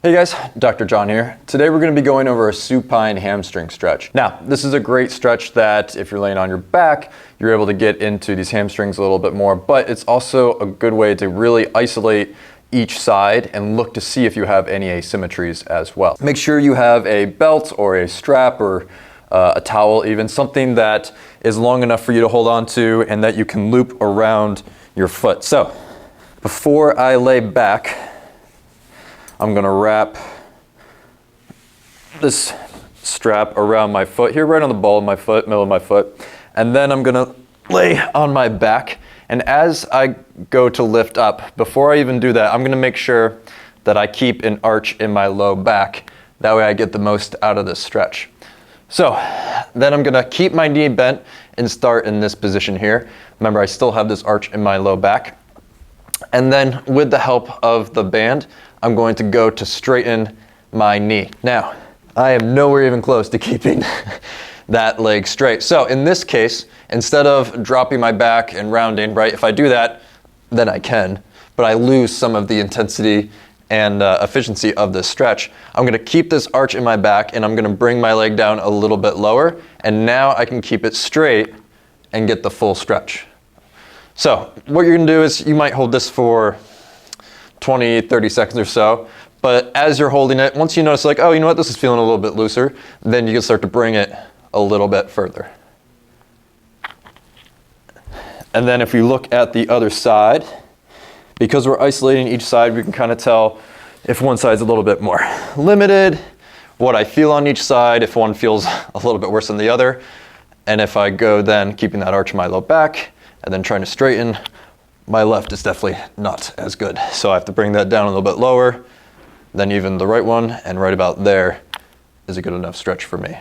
Hey guys, Dr. John here. Today we're going to be going over a supine hamstring stretch. Now, this is a great stretch that if you're laying on your back, you're able to get into these hamstrings a little bit more, but it's also a good way to really isolate each side and look to see if you have any asymmetries as well. Make sure you have a belt or a strap or a towel, even something that is long enough for you to hold on to and that you can loop around your foot. So, before I lay back, I'm gonna wrap this strap around my foot here, right on the ball of my foot, middle of my foot, and then I'm gonna lay on my back. And as I go to lift up, before I even do that, I'm gonna make sure that I keep an arch in my low back. That way I get the most out of this stretch. So then I'm gonna keep my knee bent and start in this position here. Remember, I still have this arch in my low back. And then with the help of the band, I'm going to go to straighten my knee. Now, I am nowhere even close to keeping that leg straight. So in this case, instead of dropping my back and rounding, right, if I do that, then I can, but I lose some of the intensity and efficiency of this stretch. I'm gonna keep this arch in my back and I'm gonna bring my leg down a little bit lower, and now I can keep it straight and get the full stretch. So what you're gonna do is you might hold this for 20, 30 seconds or so, but as you're holding it, once you notice like, oh, you know what, this is feeling a little bit looser, then you can start to bring it a little bit further. And then if we look at the other side, because we're isolating each side, we can kind of tell if one side's a little bit more limited, what I feel on each side, if one feels a little bit worse than the other, and if I go then keeping that arch in my low back, and then trying to straighten, my left is definitely not as good. So I have to bring that down a little bit lower, then even the right one, and right about there is a good enough stretch for me.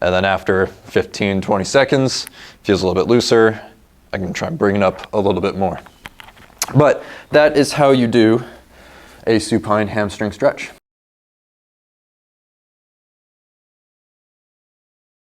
And then after 15, 20 seconds, feels a little bit looser, I can try and bring it up a little bit more. But that is how you do a supine hamstring stretch.